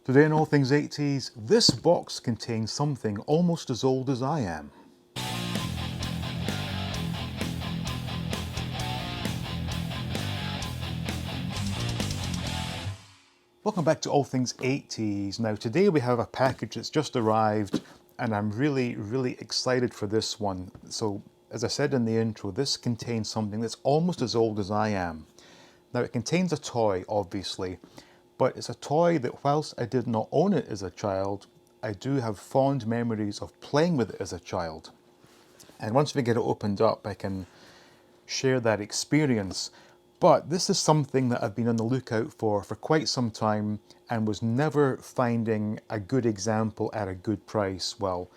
Today in All Things 80s, this box contains something almost as old as I am. Welcome back to All Things 80s. Now today we have a package that's just arrived and I'm really excited for this one. So as I said in the intro, this contains something that's almost as old as I am. Now it contains a toy, obviously, but it's a toy that whilst I did not own it as a child, I do have fond memories of playing with it as a child. And once we get it opened up, I can share that experience. But this is something that I've been on the lookout for quite some time and was never finding a good example at a good price. Well,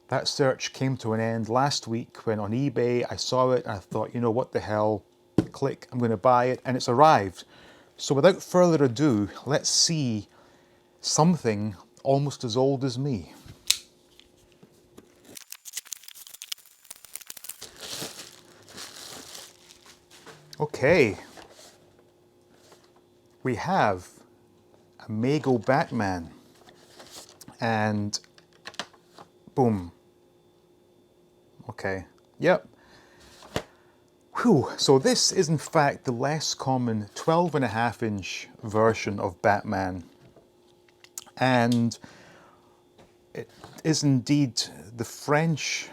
that search came to an end last week when on eBay I saw it and I thought, you know what the hell, click, I'm going to buy it, and it's arrived. So without further ado, let's see something almost as old as me. Okay, we have a M.a.s.k Batman, and boom. Okay, yep. Whew. So this is in fact the less common 12.5-inch version of Batman, and it is indeed the French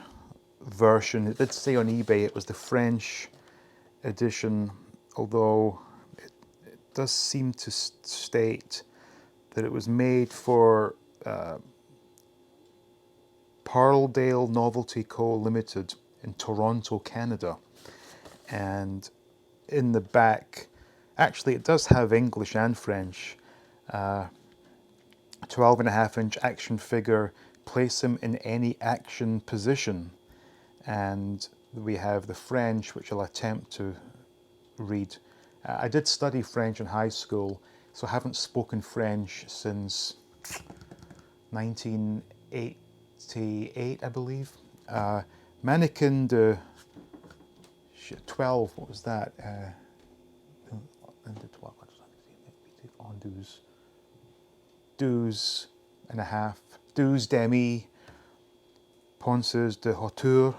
version. It did say on eBay it was the French edition, although it does seem to state that it was made for Parledale Novelty Co. Limited in Toronto, Canada. And in the back, actually it does have English and French. 12.5-inch action figure, place him in any action position. And we have the French, which I'll attempt to read. I did study French in high school, so I haven't spoken French since 1988, I believe. Mannequin de 12, what was that? 12 and a half, 12 demi, ponces de hauteur,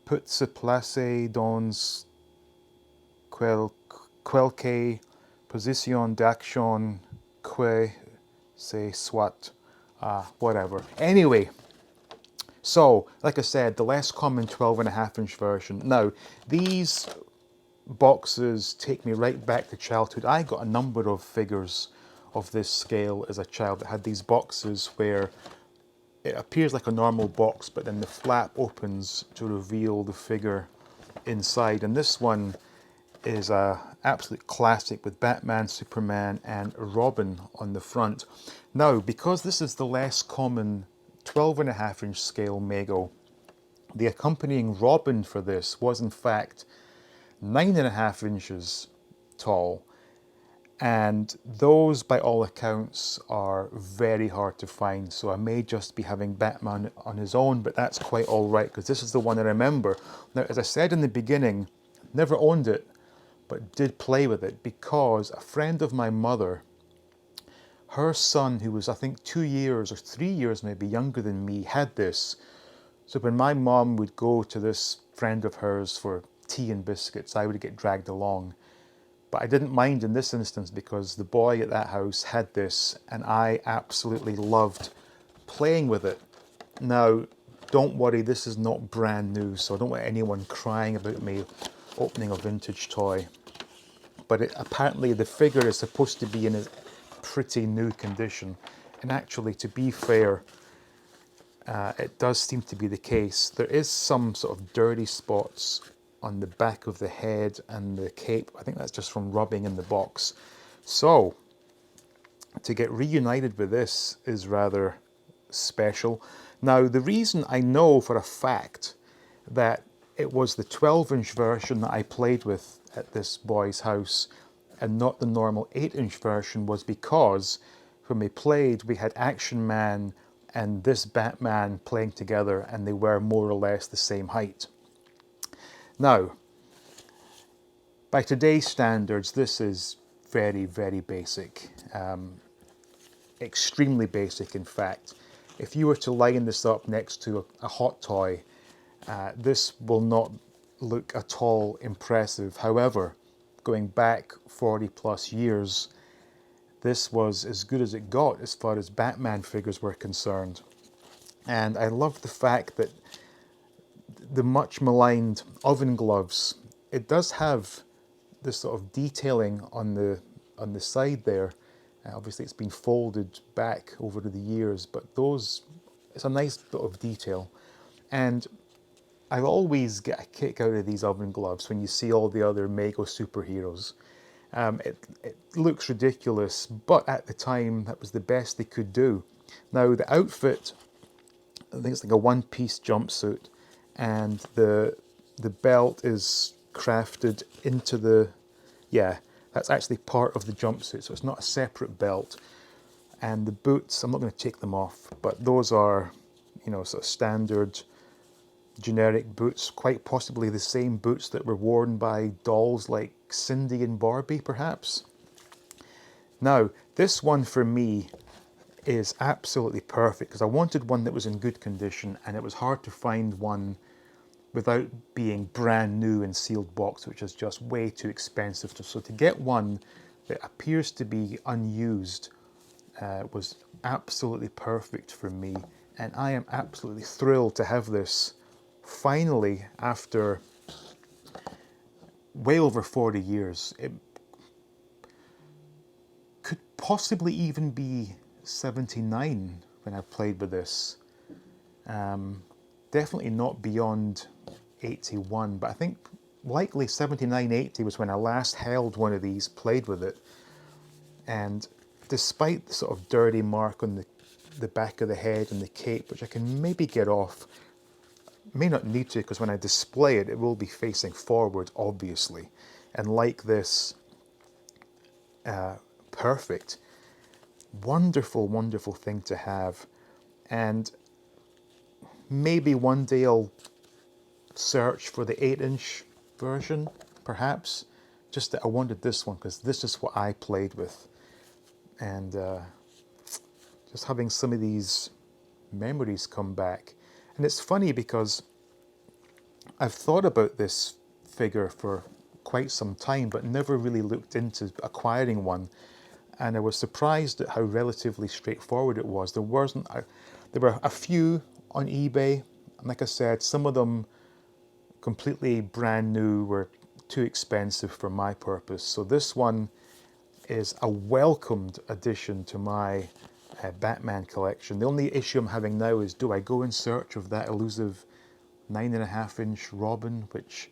peut se placer dans quelque position d'action que ce soit, whatever. Anyway, so like I said, the less common 12.5-inch version. Now, these boxes take me right back to childhood. I got a number of figures of this scale as a child that had these boxes where it appears like a normal box, but then the flap opens to reveal the figure inside. And this one is a absolute classic with Batman, Superman and Robin on the front. Now, because this is the less common 12.5-inch scale M.a.s.k, the accompanying Robin for this was in fact 9.5 inches tall, and those by all accounts are very hard to find, so I may just be having Batman on his own, but that's quite alright because this is the one I remember. Now, as I said in the beginning, never owned it but did play with it because a friend of my mother, her son, who was I think 2 years or 3 years maybe younger than me, had this. So when my mom would go to this friend of hers for tea and biscuits, I would get dragged along. But I didn't mind in this instance because the boy at that house had this and I absolutely loved playing with it. Now, don't worry, this is not brand new, so I don't want anyone crying about me opening a vintage toy. But apparently the figure is supposed to be in a pretty new condition. And actually, to be fair, it does seem to be the case. There is some sort of dirty spots on the back of the head and the cape. I think that's just from rubbing in the box. So, to get reunited with this is rather special. Now, the reason I know for a fact that it was the 12-inch version that I played with at this boy's house and not the normal 8-inch version was because when we played, we had Action Man and this Batman playing together, and they were more or less the same height. Now, by today's standards, this is very basic. extremely basic, in fact. If you were to line this up next to a hot toy, this will not look at all impressive. However, going back 40 plus years, this was as good as it got as far as Batman figures were concerned. And I love the fact that the much maligned oven gloves, it does have this sort of detailing on the side there. Obviously it's been folded back over the years, but those, it's a nice bit of detail. And I always get a kick out of these oven gloves when you see all the other Mego superheroes. It looks ridiculous, but at the time that was the best they could do. Now the outfit, I think it's like a one-piece jumpsuit, and the belt is crafted into the, yeah, that's actually part of the jumpsuit, so it's not a separate belt. And the boots, I'm not going to take them off, but those are, you know, sort of standard generic boots, quite possibly the same boots that were worn by dolls like Cindy and Barbie, perhaps. Now, this one for me is absolutely perfect because I wanted one that was in good condition, and it was hard to find one without being brand new and sealed box, which is just way too expensive. So to get one that appears to be unused was absolutely perfect for me, and I am absolutely thrilled to have this finally after way over 40 years. It could possibly even be 79 when I played with this. Definitely not beyond 81, but I think likely 79, 80 was when I last held one of these, played with it. And despite the sort of dirty mark on the back of the head and the cape, which I can maybe get off, may not need to, because when I display it, it will be facing forward, obviously. And like this, perfect. Wonderful, wonderful thing to have. And maybe one day I'll search for the 8-inch version, perhaps. Just that I wanted this one because this is what I played with. And just having some of these memories come back. And it's funny because I've thought about this figure for quite some time, but never really looked into acquiring one. And I was surprised at how relatively straightforward it was. There were a few on eBay. Like I said, some of them completely brand new were too expensive for my purpose. So this one is a welcomed addition to my Batman collection. The only issue I'm having now is, do I go in search of that elusive 9.5-inch Robin, which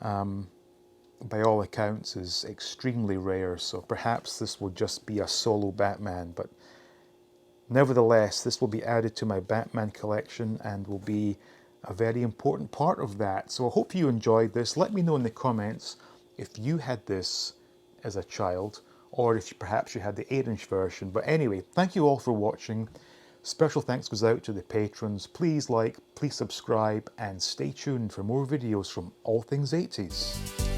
by all accounts is extremely rare, so perhaps this will just be a solo Batman, but nevertheless this will be added to my Batman collection and will be a very important part of that. So I hope you enjoyed this. Let me know in the comments if you had this as a child, or if perhaps you had the 8-inch version. But anyway, thank you all for watching. Special thanks goes out to the patrons. Please like, please subscribe, and stay tuned for more videos from All Things 80s.